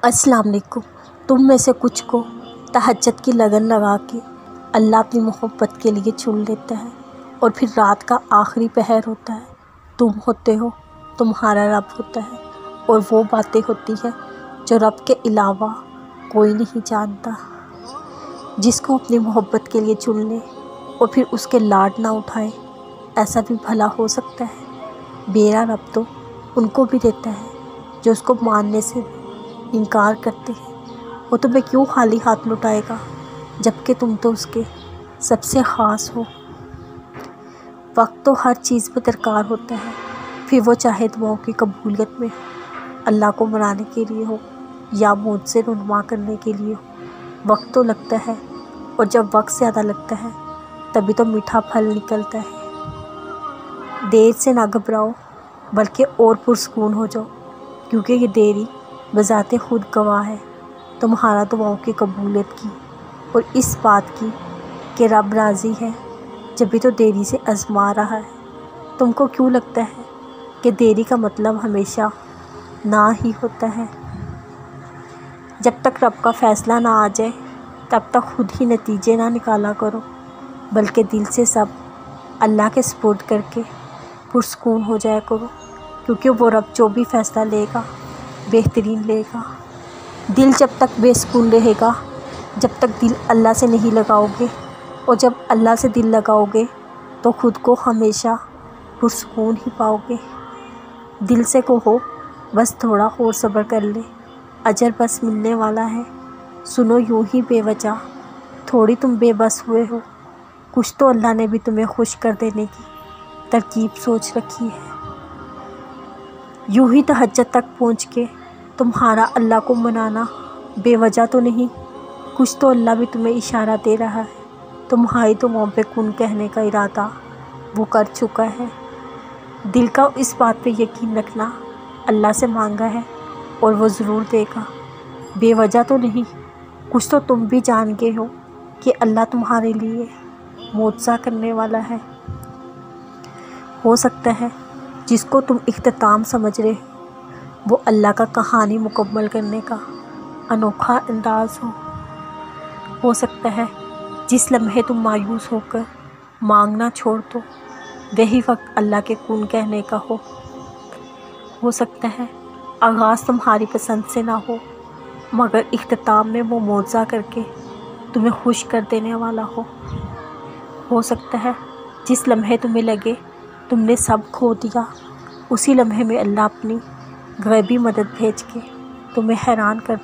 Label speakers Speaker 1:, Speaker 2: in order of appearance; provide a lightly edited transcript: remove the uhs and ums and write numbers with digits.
Speaker 1: السلام علیکم۔ تم میں سے کچھ کو تہجد کی لگن لگا کے اللہ اپنی محبت کے لیے چن لیتا ہے، اور پھر رات کا آخری پہر ہوتا ہے، تم ہوتے ہو، تمہارا رب ہوتا ہے، اور وہ باتیں ہوتی ہیں جو رب کے علاوہ کوئی نہیں جانتا۔ جس کو اپنی محبت کے لیے چن لے اور پھر اس کے لاڈ نہ اٹھائے، ایسا بھی بھلا ہو سکتا ہے؟ میرا رب تو ان کو بھی دیتا ہے جو اس کو ماننے سے انکار کرتے ہیں۔ وہ تمہیں کیوں خالی ہاتھ لوٹائے گا جبکہ تم تو اس کے سب سے خاص ہو۔ وقت تو ہر چیز میں درکار ہوتا ہے، پھر وہ چاہے دعاؤں کی قبولیت میں اللہ کو منانے کے لیے ہو یا مجھ سے رونما کرنے کے لیے ہو۔ وقت تو لگتا ہے، اور جب وقت زیادہ لگتا ہے تبھی تو میٹھا پھل نکلتا ہے۔ دیر سے نہ گھبراؤ بلکہ اور پرسکون ہو جاؤ، کیونکہ یہ دیری بذات خود گواہ ہے تمہارا دعاؤں کی قبولیت کی، اور اس بات کی کہ رب راضی ہے، جبھی تو دیری سے آزما رہا ہے۔ تم کو کیوں لگتا ہے کہ دیری کا مطلب ہمیشہ نہ ہی ہوتا ہے؟ جب تک رب کا فیصلہ نہ آ جائے تب تک خود ہی نتیجے نہ نکالا کرو، بلکہ دل سے سب اللہ کے سپرد کر کے پرسکون ہو جایا کرو، کیونکہ وہ رب جو بھی فیصلہ لے گا بہترین لے گا۔ دل جب تک بے سکون رہے گا جب تک دل اللہ سے نہیں لگاؤ گے، اور جب اللہ سے دل لگاؤ گے تو خود کو ہمیشہ پرسکون ہی پاؤ گے۔ دل سے کہو بس تھوڑا اور صبر کر لے، اجر بس ملنے والا ہے۔ سنو یوں ہی بے وجہ تھوڑی تم بے بس ہوئے ہو، کچھ تو اللہ نے بھی تمہیں خوش کر دینے کی ترکیب سوچ رکھی ہے۔ یوں ہی تہجد تک پہنچ کے تمہارا اللہ کو منانا بے وجہ تو نہیں، کچھ تو اللہ بھی تمہیں اشارہ دے رہا ہے۔ تمہاری دعاؤں پہ کن کہنے کا ارادہ وہ کر چکا ہے۔ دل کا اس بات پہ یقین رکھنا، اللہ سے مانگا ہے اور وہ ضرور دے گا۔ بے وجہ تو نہیں، کچھ تو تم بھی جان گئے ہو کہ اللہ تمہارے لیے معجزہ کرنے والا ہے۔ ہو سکتا ہے جس کو تم اختتام سمجھ رہے وہ اللہ کا کہانی مکمل کرنے کا انوکھا انداز ہو۔ ہو سکتا ہے جس لمحے تم مایوس ہو کر مانگنا چھوڑ دو وہی وقت اللہ کے کن کہنے کا ہو۔ ہو سکتا ہے آغاز تمہاری پسند سے نہ ہو، مگر اختتام میں وہ معجزہ کر کے تمہیں خوش کر دینے والا ہو۔ ہو سکتا ہے جس لمحے تمہیں لگے تم نے سب کھو دیا، اسی لمحے میں اللہ اپنی غیبی مدد بھیج کے تمہیں حیران کر